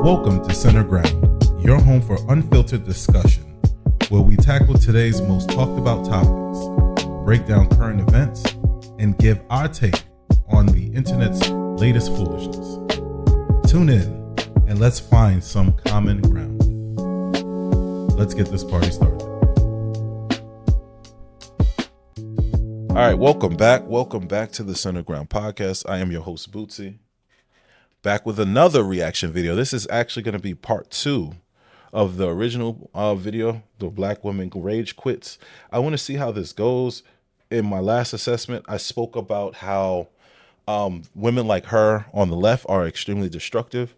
Welcome to Center Ground, your home for unfiltered discussion, where we tackle today's most talked about topics, break down current events, and give our take on the internet's latest foolishness. Tune in and let's find some common ground. Let's get this party started. All right, welcome back. Welcome back to the Center Ground podcast. I am your host, Bootsy. Back with another reaction video. This is actually going to be part 2 of the original video, the Black Women Rage Quits. I want to see how this goes. In my last assessment, I spoke about how women like her on the left are extremely destructive,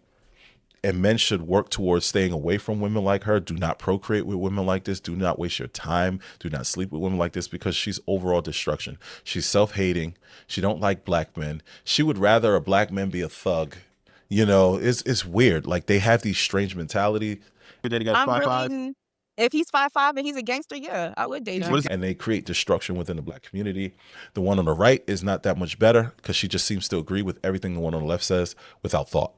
and men should work towards staying away from women like her. Do not procreate with women like this. Do not waste your time. Do not sleep with women like this, because she's overall destruction. She's self-hating. She don't like black men. She would rather a black man be a thug. You know, it's weird. Like, they have these strange mentality. If he's 5'5" and he's a gangster, yeah, I would date him. And they create destruction within the black community. The one on the right is not that much better, because she just seems to agree with everything the one on the left says without thought.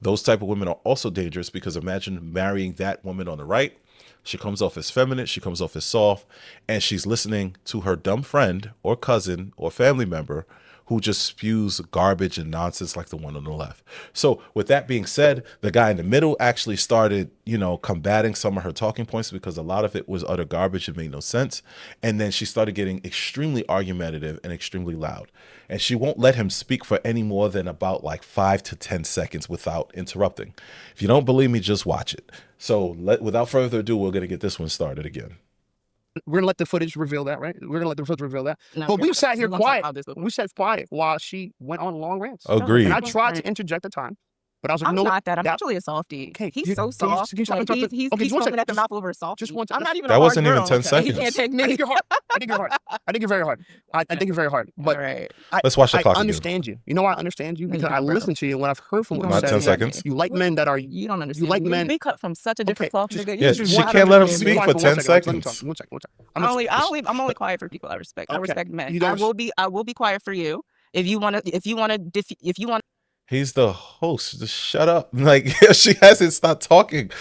Those type of women are also dangerous, because imagine marrying that woman on the right. She comes off as feminine, she comes off as soft, and she's listening to her dumb friend or cousin or family member who just spews garbage and nonsense like the one on the left. So with that being said, the guy in the middle actually started, combating some of her talking points, because a lot of it was utter garbage and made no sense. And then she started getting extremely argumentative and extremely loud. And she won't let him speak for any more than about like 5 to 10 seconds without interrupting. If you don't believe me, just watch it. So without further ado, we're going to get this one started again. We're going to let the footage reveal that, right? We're going to let the footage reveal that. No, but we sat here quiet. We sat quiet while she went on long rants. Agreed. And I tried to interject at time, but I was like, I'm no. not that. I'm actually a softie. Okay, he's so soft. He's foaming at the mouth over a softie. Just one I'm not even that a wasn't hard even girl. 10 seconds. He can't take me. I think you're hard. I think you're hard. I think you're very hard. I think you're very hard. But right. Let's watch the clock I understand you. You know why I understand you? Because I listen to you, and what I've heard from what you Not said. 10 seconds. You like men that are... You don't understand. You like men... We cut from such a different cloth, nigga. Yeah, she can't let him speak for 10 seconds. One second. I'm only quiet for people I respect. I respect men. I will be quiet for you. If you want to. He's the host. Just shut up. Like, she hasn't stopped talking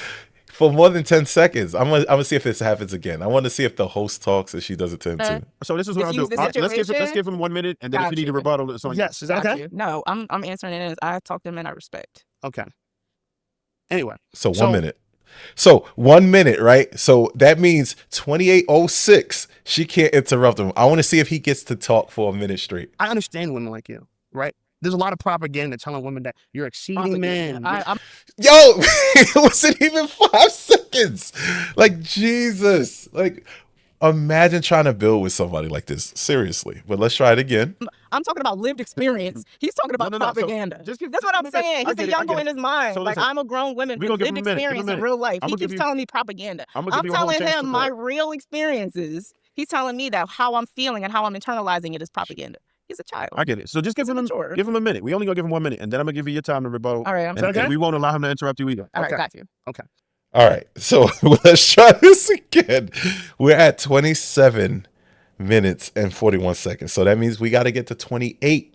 for more than 10 seconds. I'm gonna see if this happens again. I want to see if the host talks and she does it 10 too. So this is what I'll do. Let's give him 1 minute, and then if you need a rebuttal, it's on you. Yes, is that okay? No, I'm answering it as I talk to men I respect. Okay. Anyway. So 1 minute. So 1 minute, right? So that means 28:06. She can't interrupt him. I want to see if he gets to talk for a minute straight. I understand women like you, right? There's a lot of propaganda telling women that you're exceeding men. Yo, it wasn't even 5 seconds. Like, Jesus. Like, imagine trying to build with somebody like this. Seriously. But let's try it again. I'm talking about lived experience. He's talking about propaganda. So that's what I'm saying. He's a young boy in his mind. So like, I'm a grown woman with lived experience in real life. He keeps telling me propaganda. I'm telling him my real experiences. He's telling me that how I'm feeling and how I'm internalizing it is propaganda. He's a child. I get it. So just give him a minute. We only gonna give him 1 minute, and then I'm gonna give you your time to rebuttal. All right, and we won't allow him to interrupt you either. All right, got you. Okay. All right. So let's try this again. We're at 27 minutes and 41 seconds. So that means we got to get to 28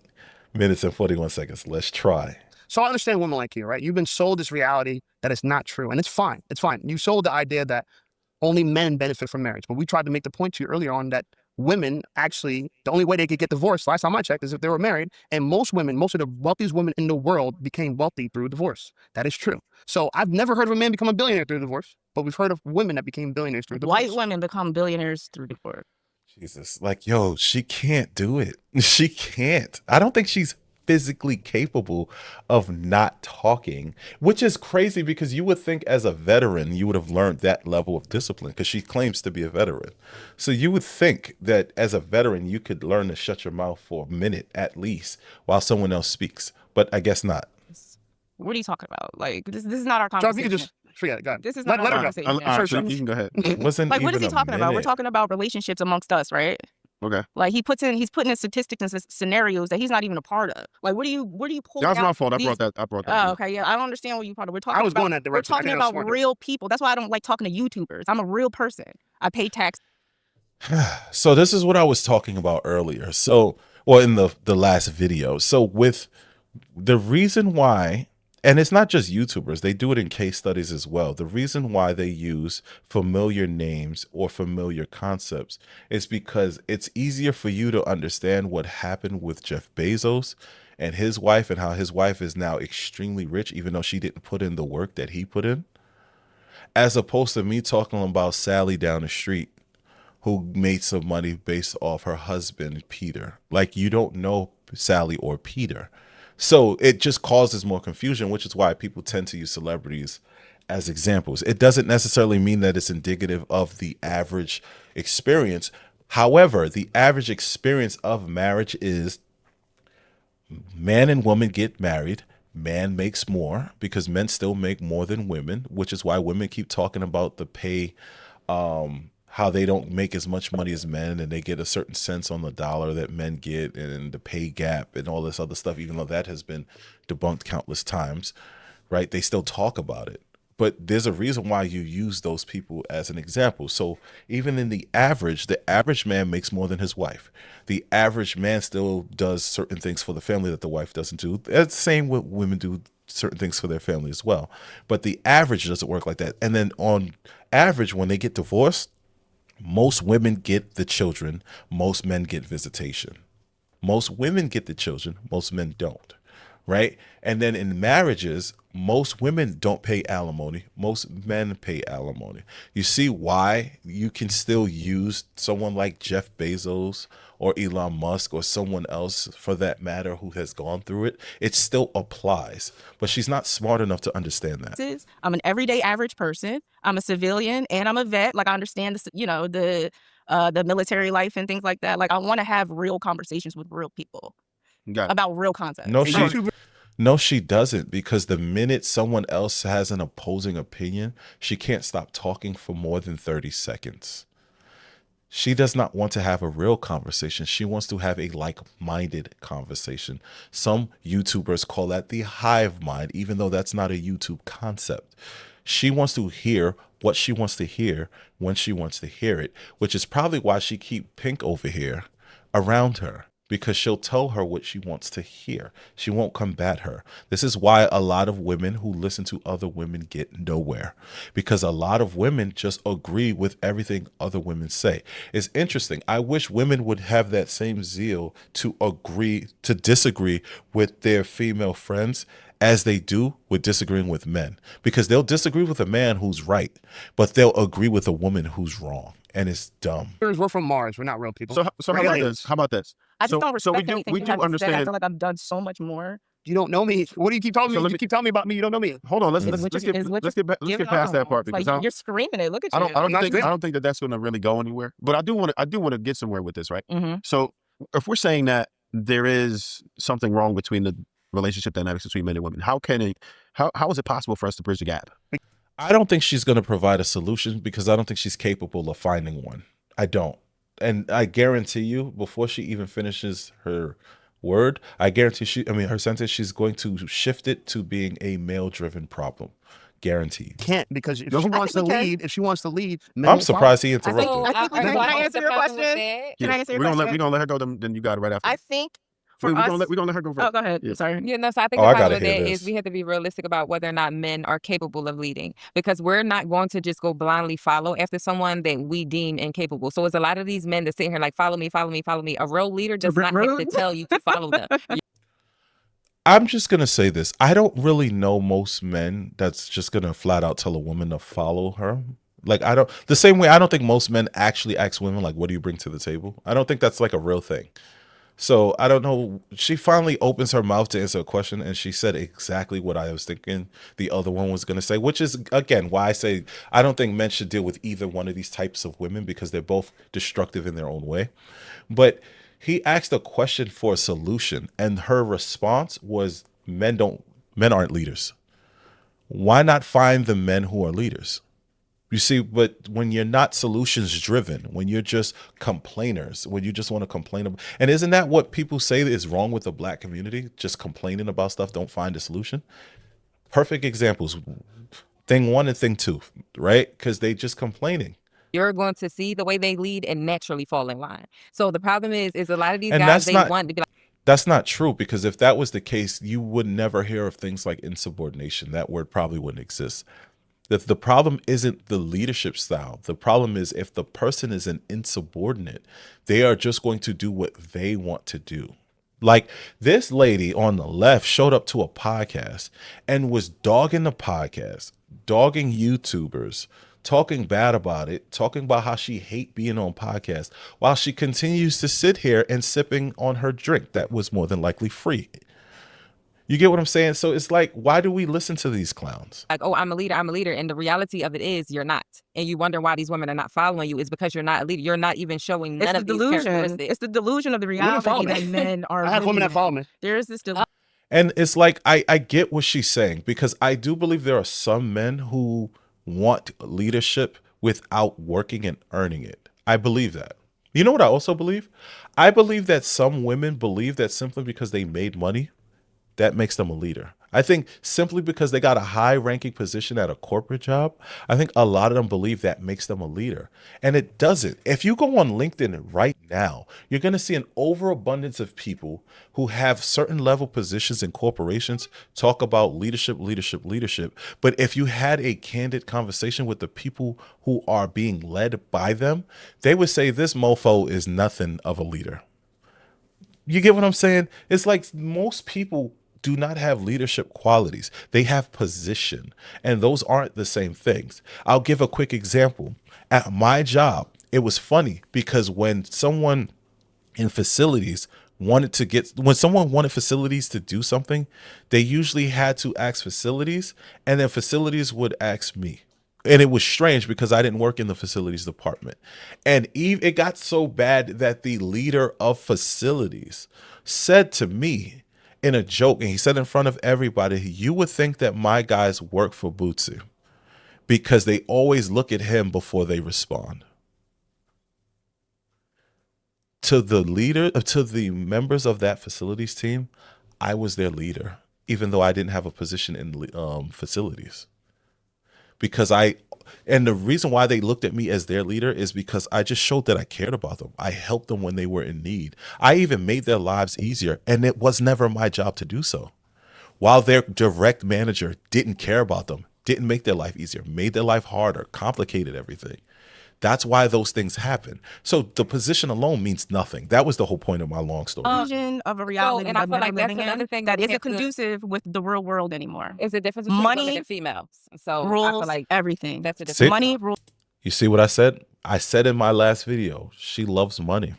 minutes and 41 seconds. Let's try. So I understand women like you, right? You've been sold this reality that is not true, and it's fine. It's fine. You sold the idea that only men benefit from marriage, but we tried to make the point to you earlier on that women actually, the only way they could get divorced, last time I checked, is if they were married. And most of the wealthiest women in the world became wealthy through divorce. That is true. So I've never heard of a man become a billionaire through divorce, but we've heard of women that became billionaires through divorce. White women become billionaires through divorce. Jesus. Like, yo, she can't do it. She can't. I don't think she's physically capable of not talking, which is crazy, because you would think as a veteran you would have learned that level of discipline, because she claims to be a veteran. So you would think that as a veteran you could learn to shut your mouth for a minute at least while someone else speaks, but I guess not. What are you talking about? Like, this is not our conversation. So if you could just forget it. Go ahead. This is not our conversation. So you can go ahead. Wasn't like, what even is he talking about? We're talking about relationships amongst us, right? Okay. Like, he's putting in statistics and scenarios that he's not even a part of. Like, what are you pulling That was out? my fault. I brought that. Oh, okay. Yeah, I don't understand what you part of. We're talking going that direction. We're talking about real people. That's why I don't like talking to YouTubers. I'm a real person. I pay tax. So this is what I was talking about earlier. So, or in the last video. So with the reason why and it's not just YouTubers, they do it in case studies as well. The reason why they use familiar names or familiar concepts is because it's easier for you to understand what happened with Jeff Bezos and his wife, and how his wife is now extremely rich, even though she didn't put in the work that he put in, as opposed to me talking about Sally down the street who made some money based off her husband, Peter. Like, you don't know Sally or Peter. So it just causes more confusion, which is why people tend to use celebrities as examples. It doesn't necessarily mean that it's indicative of the average experience. However, the average experience of marriage is man and woman get married. Man makes more because men still make more than women, which is why women keep talking about the pay, how they don't make as much money as men, and they get a certain cents on the dollar that men get, and the pay gap and all this other stuff, even though that has been debunked countless times, right? They still talk about it. But there's a reason why you use those people as an example. So even in the average man makes more than his wife. The average man still does certain things for the family that the wife doesn't do. It's the same with women do certain things for their family as well. But the average doesn't work like that. And then on average, when they get divorced, most women get the children, most men get visitation. Most women get the children, most men don't, right? And then in marriages, most women don't pay alimony, most men pay alimony. You see why you can still use someone like Jeff Bezos or Elon Musk or someone else for that matter who has gone through it. It still applies, but she's not smart enough to understand that. I'm an everyday average person. I'm a civilian and I'm a vet. Like, I understand this, the military life and things like that. Like, I want to have real conversations with real people about real concepts. No, she doesn't, because the minute someone else has an opposing opinion, she can't stop talking for more than 30 seconds. She does not want to have a real conversation. She wants to have a like-minded conversation. Some YouTubers call that the hive mind, even though that's not a YouTube concept. She wants to hear what she wants to hear when she wants to hear it, which is probably why she keeps Pink over here around her, because she'll tell her what she wants to hear. She won't combat her. This is why a lot of women who listen to other women get nowhere, because a lot of women just agree with everything other women say. It's interesting. I wish women would have that same zeal to disagree with their female friends as they do with disagreeing with men, because they'll disagree with a man who's right, but they'll agree with a woman who's wrong. And it's dumb. We're from Mars. We're not real people. So how about this? How about this? I just don't respect anything we you do have to understand. say. I feel like I've done so much more. You don't know me. What do you keep telling me? You keep telling me about me. You don't know me. Hold on. Let's get past that part, because like, you're screaming it. Look at you. I don't think that that's going to really go anywhere. But I do want to get somewhere with this, right? Mm-hmm. So if we're saying that there is something wrong between the relationship dynamics between men and women, how is it possible for us to bridge the gap? I don't think she's going to provide a solution, because I don't think she's capable of finding one. I don't. And I guarantee you, before she even finishes her word, her sentence, she's going to shift it to being a male-driven problem. Guaranteed. Can't, because if she wants to lead, I'm surprised he interrupted. Can I answer your question? Can I answer your question? We're gonna let her go. Then you got it right after. I think we're gonna let her go first. Oh, go ahead. Yeah. Sorry. So I think the problem with that is we have to be realistic about whether or not men are capable of leading, because we're not going to just go blindly follow after someone that we deem incapable. So it's a lot of these men that sit here like, follow me, follow me, follow me. A real leader does not have to tell you to follow them. I'm just going to say this. I don't really know most men that's just going to flat out tell a woman to follow her. Like, the same way I don't think most men actually ask women, like, what do you bring to the table? I don't think that's like a real thing. So I don't know. She finally opens her mouth to answer a question, and she said exactly what I was thinking the other one was going to say, which is, again, why I say I don't think men should deal with either one of these types of women, because they're both destructive in their own way. But he asked a question for a solution, and her response was, men aren't leaders. Why not find the men who are leaders? You see, but when you're not solutions driven, when you're just complainers, when you just want to complain, and isn't that what people say is wrong with the black community? Just complaining about stuff, don't find a solution. Perfect examples, thing one and thing two, right? Because they just complaining. You're going to see the way they lead and naturally fall in line. So the problem is a lot of these guys, they want to be like. That's not true, because if that was the case, you would never hear of things like insubordination. That word probably wouldn't exist. The problem isn't the leadership style. The problem is if the person is an insubordinate, they are just going to do what they want to do. Like this lady on the left showed up to a podcast and was dogging the podcast, dogging YouTubers, talking bad about it, talking about how she hate being on podcasts, while she continues to sit here and sipping on her drink that was more than likely free. You get what I'm saying? So it's like, why do we listen to these clowns? Like, oh, I'm a leader. And the reality of it is you're not. And you wonder why these women are not following you is because you're not a leader. You're not even showing none of these characteristics. It's the delusion of the reality that men are. I have women that follow me. There is this delusion. And it's like, I get what she's saying, because I do believe there are some men who want leadership without working and earning it. I believe that. You know what I also believe? I believe that some women believe that simply because they made money, that makes them a leader. I think simply because they got a high ranking position at a corporate job, I think a lot of them believe that makes them a leader. And it doesn't. If you go on LinkedIn right now, you're going to see an overabundance of people who have certain level positions in corporations talk about leadership, leadership, leadership. But if you had a candid conversation with the people who are being led by them, they would say this mofo is nothing of a leader. You get what I'm saying? It's like most people do not have leadership qualities. They have position, and those aren't the same things. I'll give a quick example. At my job, it was funny because when someone in facilities when someone wanted facilities to do something, they usually had to ask facilities, and then facilities would ask me. And it was strange because I didn't work in the facilities department. And it got so bad that the leader of facilities said to me in a joke, and he said in front of everybody, "You would think that my guys work for Bootsy because they always look at him before they respond." To the members of that facilities team, I was their leader, even though I didn't have a position in facilities. And the reason why they looked at me as their leader is because I just showed that I cared about them. I helped them when they were in need. I even made their lives easier, and it was never my job to do so. While their direct manager didn't care about them, didn't make their life easier, made their life harder, complicated everything. That's why those things happen. So the position alone means nothing. That was the whole point of my long story. Vision of a reality and I feel like that's living another in thing that we isn't have to- conducive with the real world anymore. It's the difference between Money, women and females. So I rules, feel like everything. that's the See? difference. Money, rules. You see what I said? I said in my last video, she loves money.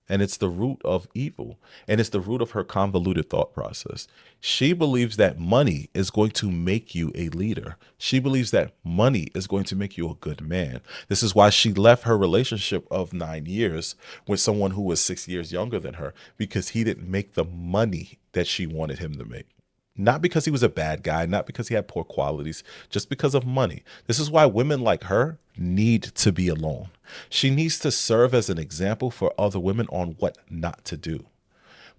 And it's the root of evil. And it's the root of her convoluted thought process. She believes that money is going to make you a leader. She believes that money is going to make you a good man. This is why she left her relationship of 9 years with someone who was 6 years younger than her, because he didn't make the money that she wanted him to make. Not because he was a bad guy, not because he had poor qualities, just because of money. This is why women like her need to be alone. She needs to serve as an example for other women on what not to do.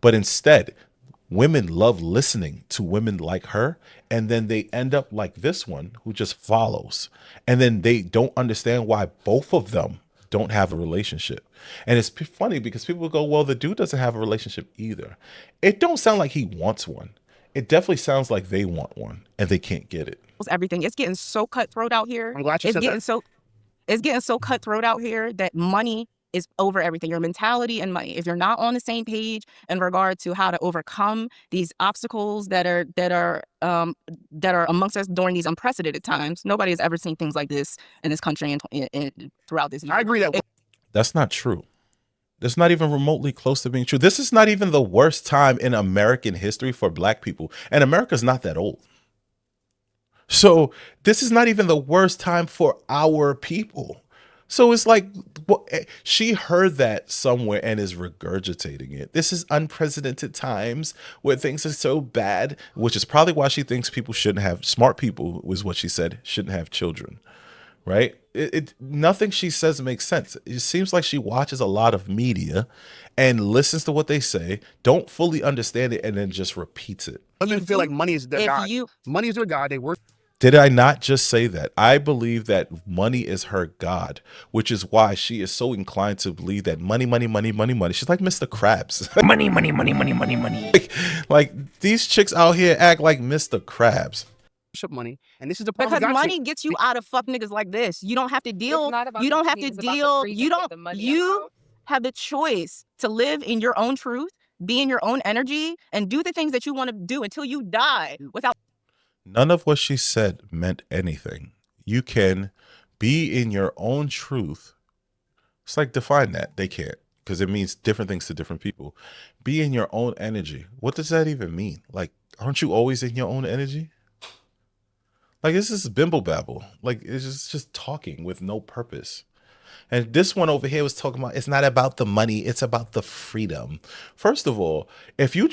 But instead, women love listening to women like her, and then they end up like this one who just follows. And then they don't understand why both of them don't have a relationship. And it's funny because people go, well, the dude doesn't have a relationship either. It don't sound like he wants one. It definitely sounds like they want one and they can't get it. Everything. It's getting so cutthroat out here. I'm glad you said that. It's getting so cutthroat out here that money is over everything. Your mentality and money. If you're not on the same page in regard to how to overcome these obstacles that are amongst us during these unprecedented times, nobody has ever seen things like this in this country and throughout this year. I agree that that's not true. That's not even remotely close to being true. This is not even the worst time in American history for Black people. And America's not that old. So this is not even the worst time for our people. So it's like, she heard that somewhere and is regurgitating it. This is unprecedented times where things are so bad, which is probably why she thinks people shouldn't have, smart people was what she said, shouldn't have children. Right? Nothing she says makes sense. It seems like she watches a lot of media and listens to what they say, don't fully understand it, and then just repeats it. Women feel like money is their God. Money is their God. They work. Did I not just say that? I believe that money is her God, which is why she is so inclined to believe that money, money, money, money, money. She's like Mr. Krabs. Money, money, money, money, money, money. Like these chicks out here act like Mr. Krabs. Money, and this is the part we Because got money to. gets you out of fuck niggas like this. You don't have to deal. not about You the don't have money, to it's about the deal. freedom You that don't. the money You allows. have the choice to live in your own truth, be in your own energy, and do the things that you want to do until you die without. None of what she said meant anything. You can be in your own truth. It's like define that. They can't, because it means different things to different people. Be in your own energy. What does that even mean? Like, aren't you always in your own energy? Like, this is bimble babble. Like, it's just talking with no purpose. And this one over here was talking about it's not about the money, it's about the freedom. First of all, if you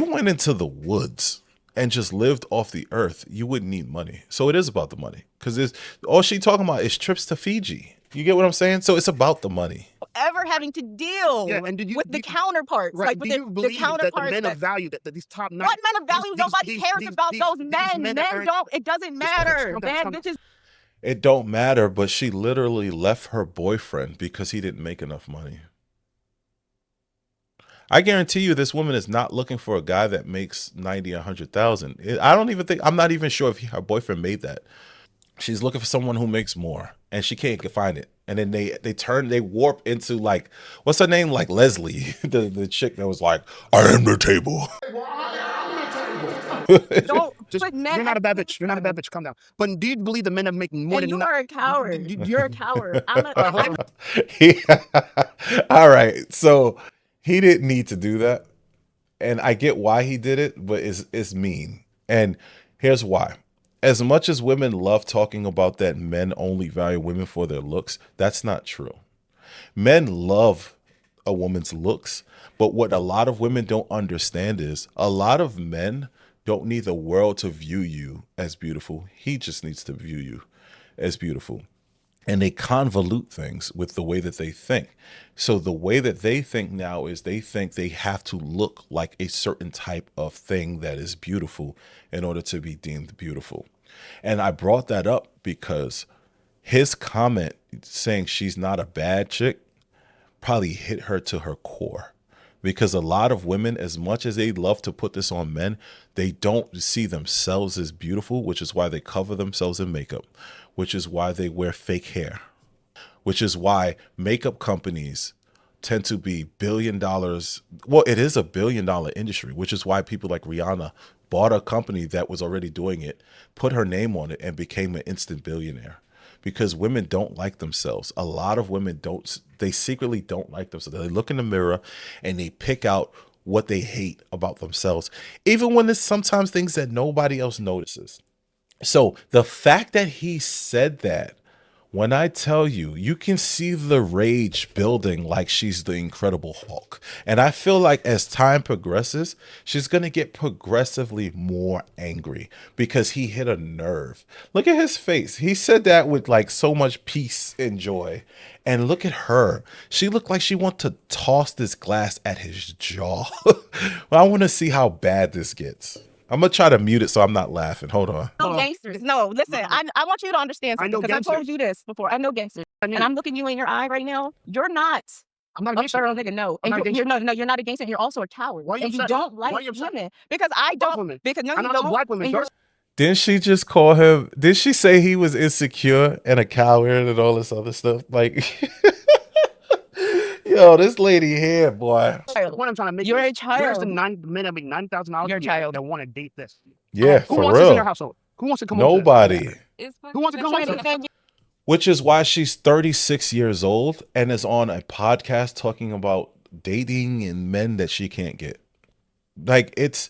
went into the woods and just lived off the earth, you wouldn't need money. So it is about the money, because all she talking about is trips to Fiji. You get what I'm saying? So it's about the money. Ever having to deal with the counterparts, Right? like with do you the believe that the counterparts men that of value, that these top nine? what men of value? Nobody cares about those men. Men don't. It doesn't matter. calm down, Bad calm down. bitches. It don't matter, but she literally left her boyfriend because he didn't make enough money. I guarantee you this woman is not looking for a guy that makes 90, 100,000. I'm not even sure if her boyfriend made that. She's looking for someone who makes more, and she can't find it. And then they warp into, like, what's her name? Like Leslie, the chick that was like, I am the table. Don't Just, put men. you're not a bad bitch. You're not a bad bitch. Calm down. But do you believe the men have making more And than you are a coward. You're a coward. All right. So he didn't need to do that. And I get why he did it, but it's mean. And here's why. As much as women love talking about that men only value women for their looks, that's not true. Men love a woman's looks, but what a lot of women don't understand is a lot of men don't need the world to view you as beautiful. He just needs to view you as beautiful. And they convolute things with the way that they think. So the way that they think now is they think they have to look like a certain type of thing that is beautiful in order to be deemed beautiful. And I brought that up because his comment saying she's not a bad chick probably hit her to her core. Because a lot of women, as much as they love to put this on men, they don't see themselves as beautiful, which is why they cover themselves in makeup, which is why they wear fake hair, which is why makeup companies tend to be $1 billion. Well, it is a $1 billion industry, which is why people like Rihanna bought a company that was already doing it, put her name on it, and became an instant billionaire. Because women don't like themselves. A lot of women they secretly don't like themselves. They look in the mirror and they pick out what they hate about themselves, even when it's sometimes things that nobody else notices. So the fact that he said that, when I tell you, you can see the rage building like she's the Incredible Hulk. And I feel like as time progresses, she's going to get progressively more angry because he hit a nerve. Look at his face. He said that with like so much peace and joy. And look at her. She looked like she wanted to toss this glass at his jaw. Well, I want to see how bad this gets. I'm going to try to mute it so I'm not laughing. Hold on. No gangsters. No, listen, I want you to understand something, because I told you this before. I know gangsters. And I'm looking you in your eye right now. You're not. I'm not a gangster. Thorough nigga, no. I'm not a And you're not a gangster. And you're also a coward. Why are you and you upset? don't like Why are you upset? women. Because I don't. Women. Because no, I you don't know don't. black women. And you're Didn't she just call him? Did she say he was insecure and a coward and all this other stuff? Like, yo, this lady here, boy. The point I'm trying to make. You're is, a child. Where's the men that make $9,000 You're a child. that want to date this? Yeah, Who for wants this in their real. household? Who wants to come home to this? Nobody. Who wants to come home to this? Which is why she's 36 years old and is on a podcast talking about dating and men that she can't get. Like, it's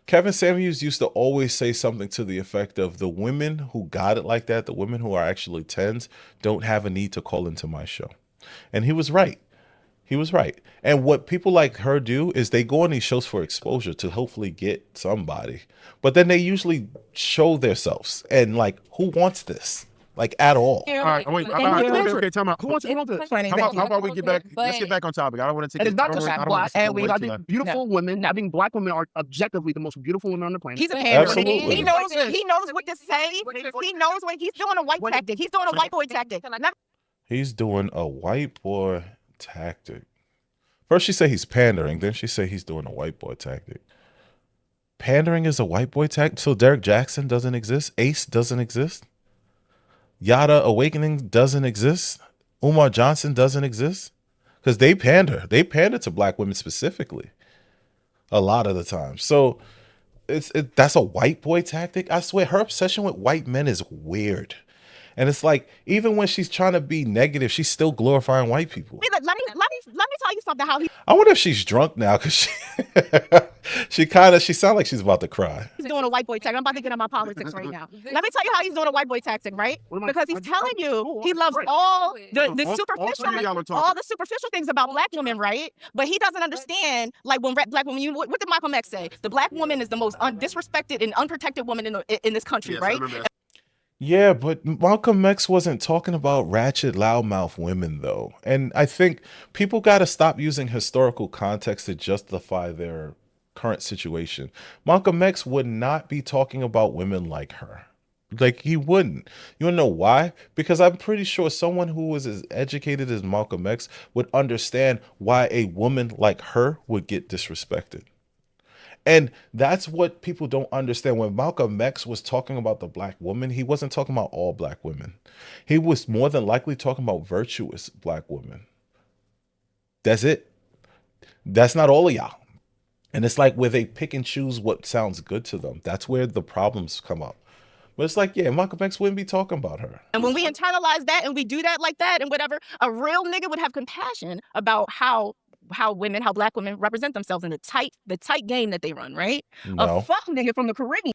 Kevin Samuels used to always say something to the effect of, the women who got it like that, the women who are actually 10s, don't have a need to call into my show. And he was right. He was right. And what people like her do is they go on these shows for exposure to hopefully get somebody. But then they usually show themselves. And like, who wants this? like at all. All right, wait. Okay, time out. Who wants to? How about we get back? Let's get back on topic. I don't want to take And it's not I just don't wanna black take and way I too think long. beautiful women. I think black women are objectively the most beautiful women on the planet. He's a panderer. Absolutely. He knows what to say. He knows when he's doing a white tactic. He's doing a white boy tactic. He's doing a white boy tactic. First she said he's pandering, then she said he's doing a white boy tactic. Pandering is a white boy tactic? So Derek Jackson doesn't exist? Ace doesn't exist? Yada Awakening doesn't exist? Umar Johnson doesn't exist? Because they pander. They pander to black women specifically a lot of the time. So that's a white boy tactic. I swear her obsession with white men is weird. And it's like, even when she's trying to be negative, she's still glorifying white people. Let me tell you something. How I wonder if she's drunk now, because she sounds like she's about to cry. he's doing a white boy tactic. I'm about to get on my politics right now. Let me tell you how he's doing a white boy tactic, right? Because he's telling you he loves all the superficial things about black women, right? But he doesn't understand, like when black women. What did Malcolm X say? The black woman is the most disrespected and unprotected woman in this country, Yes, right? Yeah, but Malcolm X wasn't talking about ratchet, loudmouth women, though. And I think people got to stop using historical context to justify their current situation. Malcolm X would not be talking about women like her. Like, he wouldn't. You wanna know why? Because I'm pretty sure someone who was as educated as Malcolm X would understand why a woman like her would get disrespected. And that's what people don't understand. When Malcolm X was talking about the black woman, he wasn't talking about all black women. He was more than likely talking about virtuous black women. That's it. That's not all of y'all. And it's like where they pick and choose what sounds good to them. That's where the problems come up. But it's like, yeah, Malcolm X wouldn't be talking about her. And when we internalize that and we do that like that and whatever, a real nigga would have compassion about how black women represent themselves in the tight game that they run, right? No. A fuck nigga from the Caribbean.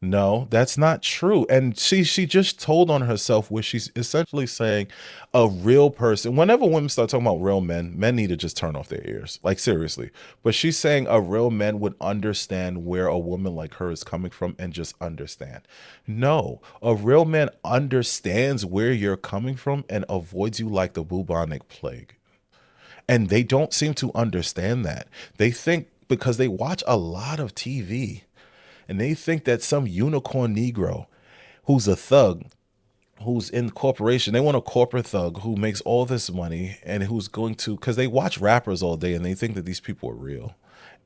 No, that's not true. And she just told on herself, where she's essentially saying a real person. Whenever women start talking about real men need to just turn off their ears. Like, seriously. But she's saying a real man would understand where a woman like her is coming from and just understand. No, a real man understands where you're coming from and avoids you like the bubonic plague. And they don't seem to understand that. They think, because they watch a lot of TV, and they think that some unicorn Negro who's a thug, who's in corporation, they want a corporate thug who makes all this money and who's going to, because they watch rappers all day and they think that these people are real.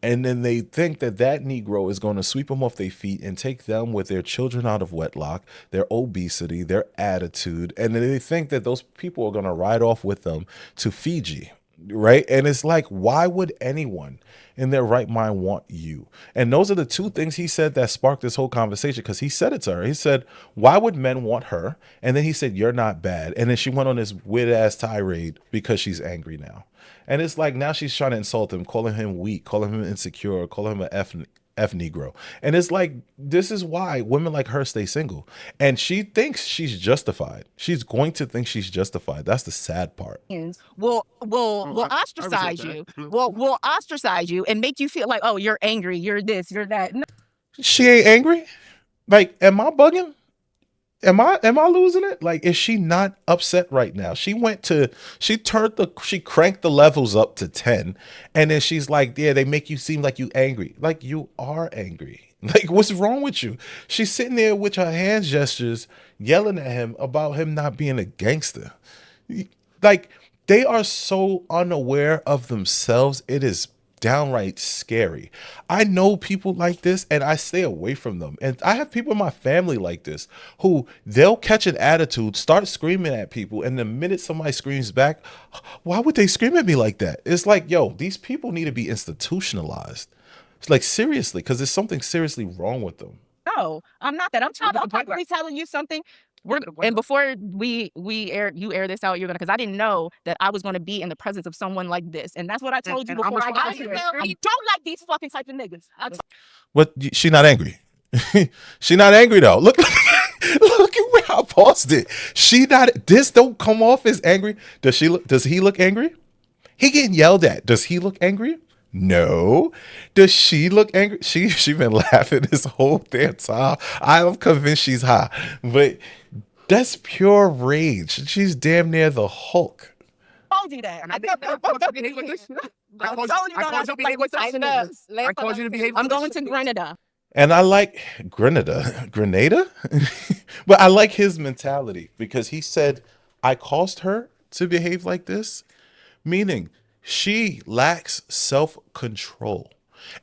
And then they think that Negro is going to sweep them off their feet and take them with their children out of wedlock, their obesity, their attitude. And then they think that those people are going to ride off with them to Fiji. Right. And it's like, why would anyone in their right mind want you? And those are the two things he said that sparked this whole conversation, because he said it to her. He said, why would men want her? And then he said, you're not bad. And then she went on this weird ass tirade because she's angry now. And it's like, now she's trying to insult him, calling him weak, calling him insecure, calling him an F Negro. And it's like, this is why women like her stay single. And she thinks she's justified. She's going to think she's justified. That's the sad part. Will ostracize you. Will ostracize you and make you feel like, oh, you're angry, you're this, you're that. No. She ain't angry. Like, am I bugging? Am I losing it? Like, is she not upset right now? She cranked the levels up to 10, and then she's like, yeah, they make you seem like you angry. Like, you are angry. Like, what's wrong with you? She's sitting there with her hand gestures, yelling at him about him not being a gangster. Like, they are so unaware of themselves. It is downright scary. I know people like this and I stay away from them. And I have people in my family like this who they'll catch an attitude, start screaming at people, and the minute somebody screams back, why would they scream at me like that? It's like, yo, these people need to be institutionalized. It's like, seriously, because there's something seriously wrong with them. No, I'm not that. I'm probably telling you something. And before you air this out, you're gonna, because I didn't know that I was gonna be in the presence of someone like this, and that's what I told you before I got here. I don't like these fucking type of niggas. But she not angry. She not angry though. Look at where I paused it. She not. This don't come off as angry. Does she look? Does he look angry? He getting yelled at. Does he look angry? No. Does she look angry? She been laughing this whole damn time. I'm convinced she's high, but That's pure rage. She's damn near the Hulk. Told you that. I called you behave like this. I called you behave like this. I called you to behave like I'm this. going to Grenada. And I like Grenada, but I like his mentality because he said, I caused her to behave like this, meaning she lacks self-control.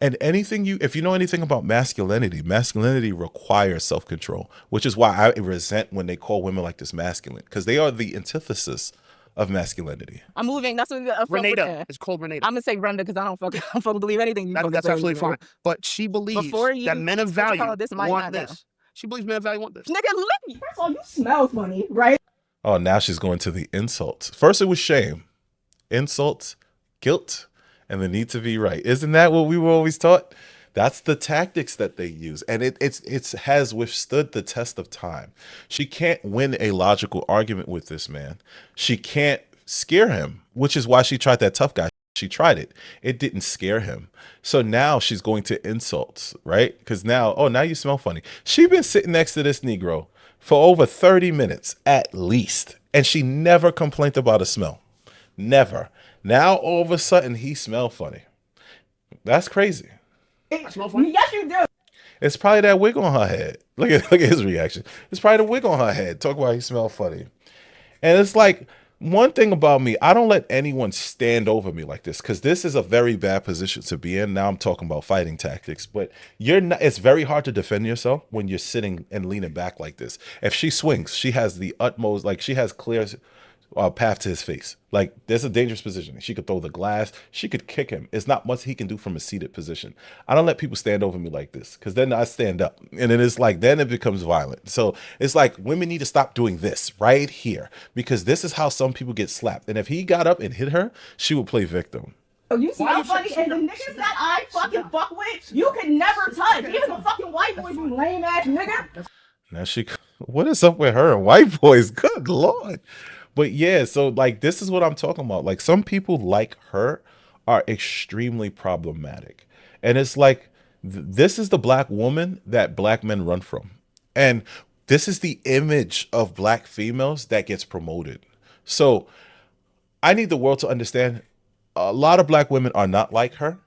And if you know anything about masculinity requires self-control, which is why I resent when they call women like this masculine, because they are the antithesis of masculinity. I'm moving. That's what Grenada. It's called Grenada. I'm gonna say Brenda because I don't fucking believe anything. That's absolutely fine. But she believes that men of value want this. She believes men of value want this. Nigga, look. First of all, you smell funny, right? Oh, now she's going to the insults. First it was shame, insults, guilt, and the need to be right. Isn't that what we were always taught? That's the tactics that they use. And it has withstood the test of time. She can't win a logical argument with this man. She can't scare him, which is why she tried that tough guy. She tried it. It didn't scare him. So now she's going to insults, right? Because now you smell funny. She's been sitting next to this Negro for over 30 minutes at least. And she never complained about a smell. Never. Now all of a sudden he smelled funny. That's crazy. I smell funny? Yes, you do. It's probably that wig on her head. Look at his reaction. It's probably the wig on her head. Talk about he smelled funny. And it's like, one thing about me, I don't let anyone stand over me like this because this is a very bad position to be in. Now I'm talking about fighting tactics, but it's very hard to defend yourself when you're sitting and leaning back like this. If she swings, she has the utmost, like she has clear path to his face. Like there's a dangerous position. She could throw the glass. She could kick him. It's not much he can do from a seated position. I don't let people stand over me like this because then I stand up and then it becomes violent. So it's like women need to stop doing this right here because this is how some people get slapped. And if he got up and hit her, she would play victim. Oh, you smell funny, and the niggas that I fucking fuck with, you can never touch. Even the fucking white boys, you lame ass nigga. Now what is up with her and white boys? Good Lord. But yeah, so like this is what I'm talking about. Like some people like her are extremely problematic. And it's like this is the black woman that black men run from. And this is the image of black females that gets promoted. So I need the world to understand a lot of black women are not like her,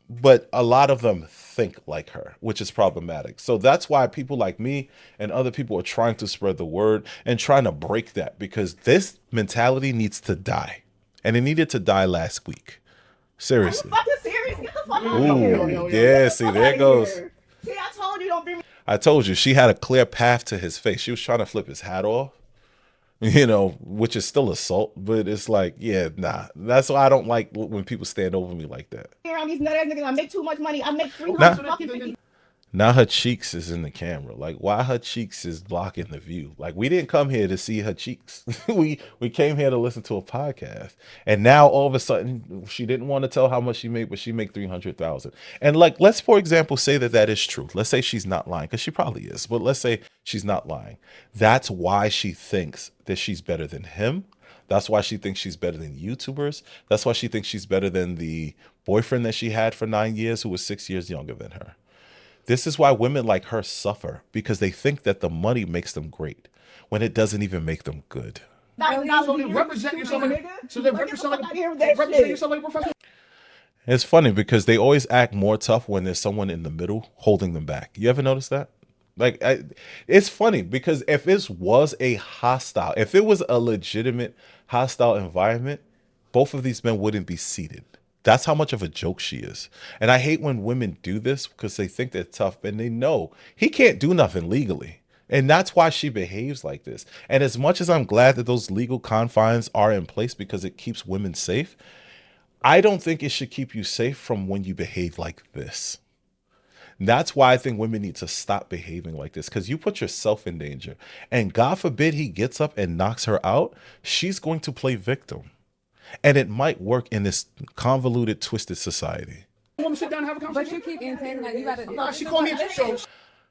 but a lot of them think like her, which is problematic. So that's why people like me and other people are trying to spread the word and trying to break that because this mentality needs to die. And it needed to die last week. Seriously. Are you fucking serious? Get the fuck out of here. Ooh, yeah, see, there it goes. See, I told you don't bring me. I told you, she had a clear path to his face. She was trying to flip his hat off, which is still assault, but it's like, yeah, nah. That's why I don't like when people stand over me like that. I'm these nut ass niggas. I make too much money. I make 350. Now her cheeks is in the camera. Like, why her cheeks is blocking the view? Like, we didn't come here to see her cheeks. we came here to listen to a podcast. And now all of a sudden, she didn't want to tell how much she made, but she made $300,000. And like, let's for example say that is true. Let's say she's not lying, because she probably is. But let's say she's not lying. That's why she thinks that she's better than him. That's why she thinks she's better than YouTubers. That's why she thinks she's better than the boyfriend that she had for 9 years, who was 6 years younger than her. This is why women like her suffer, because they think that the money makes them great when it doesn't even make them good. Represent yourself like a professional. It's funny because they always act more tough when there's someone in the middle holding them back. You ever notice that? Like, it's funny because if it was a legitimate hostile environment, both of these men wouldn't be seated. That's how much of a joke she is. And I hate when women do this because they think they're tough and they know he can't do nothing legally. And that's why she behaves like this. And as much as I'm glad that those legal confines are in place because it keeps women safe, I don't think it should keep you safe from when you behave like this. That's why I think women need to stop behaving like this, because you put yourself in danger. And God forbid he gets up and knocks her out, she's going to play victim. And it might work in this convoluted, twisted society. I want to sit down and have a conversation. But you keep intending like you gotta. She called me a show.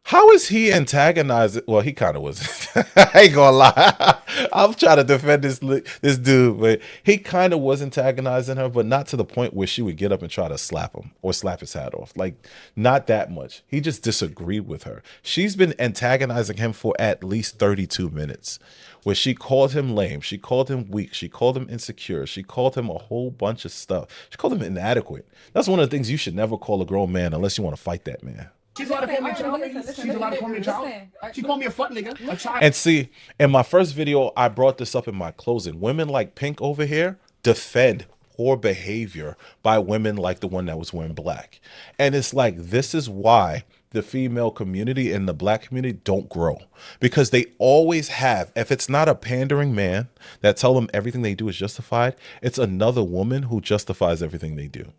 How is he antagonizing? Well, he kind of was. I ain't gonna lie. I'm trying to defend this dude, but he kind of was antagonizing her, but not to the point where she would get up and try to slap him or slap his hat off. Like, not that much. He just disagreed with her. She's been antagonizing him for at least 32 minutes, where she called him lame, she called him weak, she called him insecure, she called him a whole bunch of stuff. She called him inadequate. That's one of the things you should never call a grown man unless you want to fight that man. She's allowed to call me a child. She's allowed to call me a child. She called me a fuck nigga. A child. And see, in my first video, I brought this up in my closing. Women like Pink over here defend poor behavior by women like the one that was wearing black. And it's like, this is why the female community and the black community don't grow, because they always have, if it's not a pandering man that tell them everything they do is justified, it's another woman who justifies everything they do,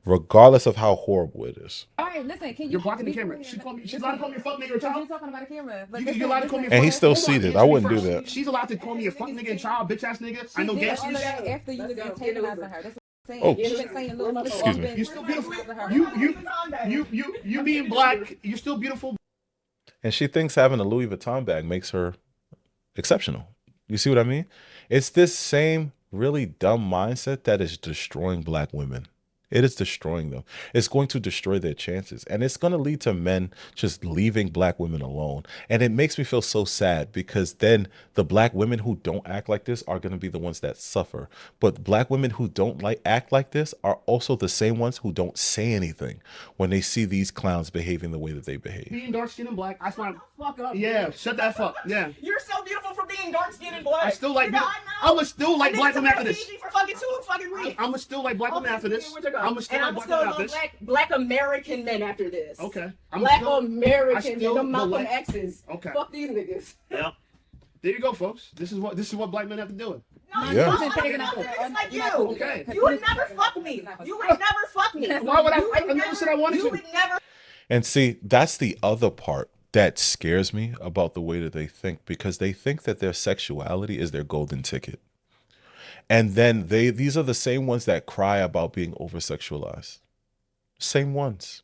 regardless of how horrible it is. All right, listen. Can You're blocking the camera. She's allowed to call me a fuck nigga or You're child. talking about a camera. But You're allowed to call me a And fuck. he's still Hold on, seated. answer I me wouldn't do first. that. She's allowed to call me a fuck nigga and child, bitch ass nigga. I know gas. After you was antagonizing her. That's what I'm saying. Oh, You've been saying little excuse me. You're still beautiful. You being black, you're still beautiful. And she thinks having a Louis Vuitton bag makes her exceptional. You see what I mean? It's this same really dumb mindset that is destroying black women. It is destroying them. It's going to destroy their chances. And it's going to lead to men just leaving black women alone. And it makes me feel so sad, because then the black women who don't act like this are going to be the ones that suffer. But black women who don't act like this are also the same ones who don't say anything when they see these clowns behaving the way that they behave. Being dark skinned and black, I find. Fuck up. Yeah, shut that fuck. Yeah. You're so beautiful for being dark skinned and black. I still like. Nigga, I know. I'ma still like black women after this. For fucking 2 fucking weeks. I'ma still like black women after this. I'ma still like black women after this. Black American men after this. Okay. Black I American still men, the Malcolm like- X's. Okay. Fuck these niggas. Yeah. There you go, folks. This is what black men have to do. No, Yeah. you don't like you. Okay. You would never fuck me. You would never fuck me. Why would You I never said I wanted You to. would never. And see, that's the other part that scares me about the way that they think, because they think that their sexuality is their golden ticket. And then these are the same ones that cry about being over-sexualized. Same ones.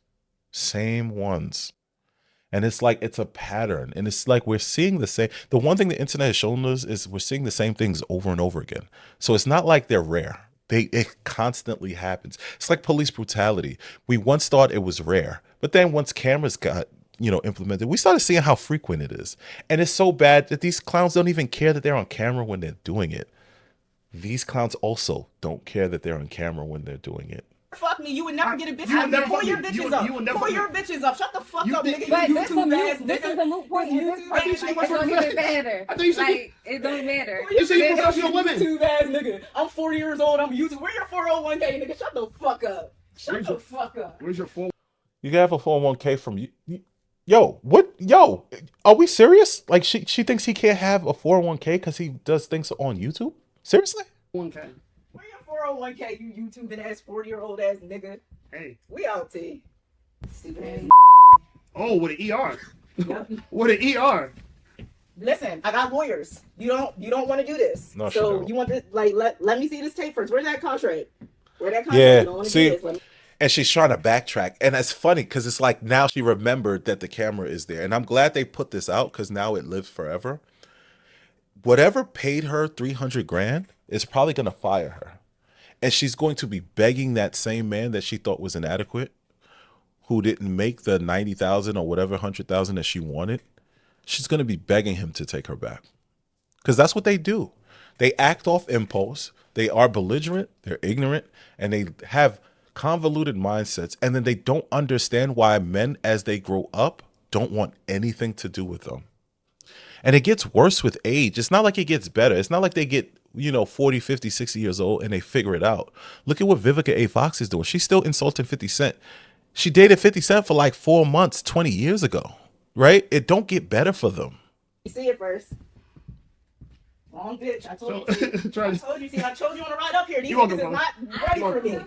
And it's like, it's a pattern. And it's like, we're seeing the same. The one thing the internet has shown us is we're seeing the same things over and over again. So it's not like they're rare. It constantly happens. It's like police brutality. We once thought it was rare, but then once cameras got, implemented, we started seeing how frequent it is. And it's so bad that these clowns don't even care that they're on camera when they're doing it. These clowns also don't care that they're on camera when they're doing it. Fuck me. You would never get a bitch. You would never Pull fuck your me. bitches You would- up. you would never Pull fuck your me. bitches up. Shut the fuck You up, think- nigga. But You this is a YouTube moot. ass This is nigga. a moot point. You This YouTube point, I think she it was don't right. even matter. I thought you said Like it don't matter. You said you're professional women. YouTube ass nigga. I'm 40 years old. I'm YouTube. Where your 401k, nigga? Shut the fuck up. Shut the fuck up. Where's your phone? You can have a 401k from you. Yo, what? Yo, are we serious? Like, she thinks he can't have a 401k because he does things on YouTube? Seriously? 1K. Where your 401k, you YouTubing ass 40-year-old ass nigga? Hey. We out, T. Stupid ass. Oh, with an ER. Yep. With an ER. Listen, I got lawyers. You don't want to do this. No, she so don't. you want this? Like, let me see this tape first. Where's that contract? Where that contract? Yeah, You don't wanna see? do this. Let me- And she's trying to backtrack. And it's funny because it's like now she remembered that the camera is there. And I'm glad they put this out because now it lives forever. Whatever paid her 300 grand is probably going to fire her. And she's going to be begging that same man that she thought was inadequate, who didn't make the 90,000 or whatever 100,000 that she wanted. She's going to be begging him to take her back. Because that's what they do. They act off impulse. They are belligerent. They're ignorant. And they have convoluted mindsets, and then they don't understand why men, as they grow up, don't want anything to do with them. And it gets worse with age. It's not like it gets better. It's not like they get 40, 50, 60 years old and they figure it out. Look at what Vivica A. Fox is doing. She's still insulting 50 Cent. She dated 50 Cent for like 4 months 20 years ago, right? It don't get better for them. You see it first. Wrong bitch. I told you. Try to- I told you on the ride up here. These You want niggas to is go. not ready for me.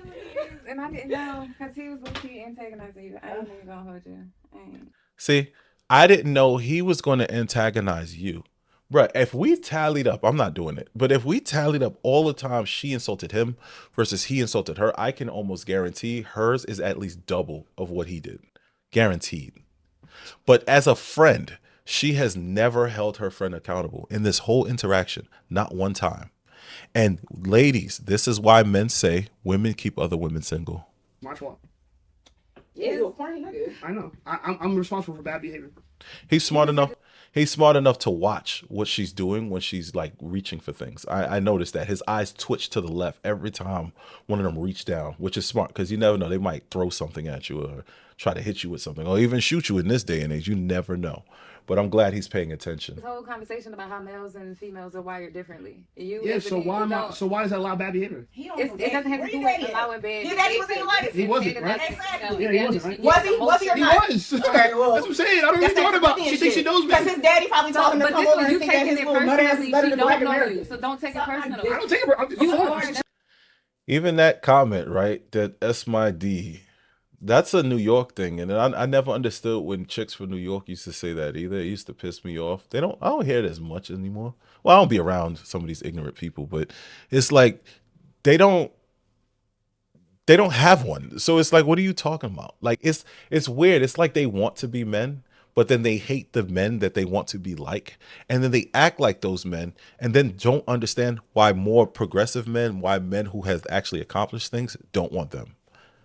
And I didn't know because he was looking antagonizing you. I ain't even gonna hold you. I ain't. See, I didn't know he was going to antagonize you. Bruh, if we tallied up, I'm not doing it, but if we tallied up all the time she insulted him versus he insulted her, I can almost guarantee hers is at least double of what he did. Guaranteed. But as a friend, she has never held her friend accountable in this whole interaction, not one time. And ladies, this is why men say women keep other women single. My fault. Yeah, you're a corny nigga. I know. I'm responsible for bad behavior. He's smart enough. He's smart enough to watch what she's doing when she's like reaching for things. I noticed that his eyes twitch to the left every time one of them reach down, which is smart because you never know. They might throw something at you or try to hit you with something or even shoot you in this day and age. You never know. But I'm glad he's paying attention. This whole conversation about how males and females are wired differently. So why does that allow bad behavior? It doesn't have to do with allowing bad. Your daddy was in your life. He wasn't, right? Exactly. Yeah, he wasn't, right? Was he or not? He was. Okay, well, that's what I'm saying. I don't know what you're talking about. She thinks she knows me. Because his daddy probably told him to But come this over one, and you think that taking his it little nut ass personally. is better She than the black don't know American. you, so don't take it personally. I don't take it. You of are. course. Even that comment, right? That S my D. That's a New York thing, and I never understood when chicks from New York used to say that either. It used to piss me off. I don't hear it as much anymore. Well, I don't be around some of these ignorant people, but it's like they don't have one. So it's like, what are you talking about? Like it's weird. It's like they want to be men, but then they hate the men that they want to be like, and then they act like those men, and then don't understand why more progressive men, why men who have actually accomplished things don't want them.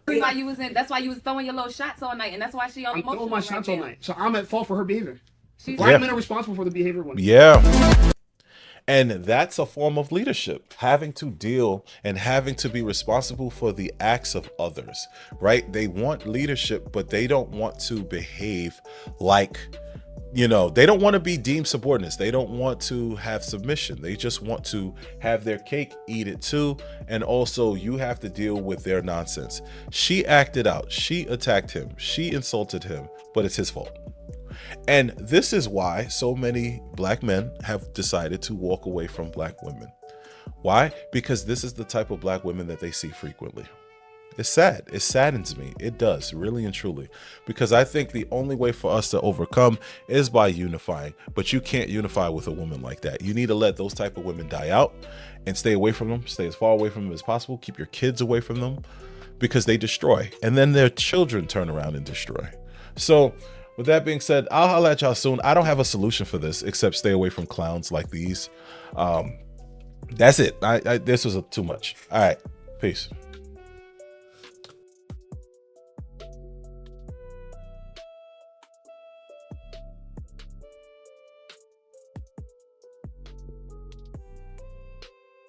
That's why you was throwing your little shots all night, and that's why she all I'm emotional. throwing my shots all night. So I'm at fault for her behavior. She's Black men are responsible for the behavior of women. Yeah. And that's a form of leadership, having to deal and having to be responsible for the acts of others, right? They want leadership, but they don't want to behave like, they don't want to be deemed subordinates. They don't want to have submission. They just want to have their cake, eat it too. And also you have to deal with their nonsense. She acted out. She attacked him. She insulted him, but it's his fault. And this is why so many black men have decided to walk away from black women. Why? Because this is the type of black women that they see frequently. It's sad. It saddens me. It does, really and truly. Because I think the only way for us to overcome is by unifying. But you can't unify with a woman like that. You need to let those type of women die out and stay away from them. Stay as far away from them as possible. Keep your kids away from them because they destroy. And then their children turn around and destroy. So with that being said, I'll holler at y'all soon. I don't have a solution for this except stay away from clowns like these. That's it. This was too much. All right. Peace.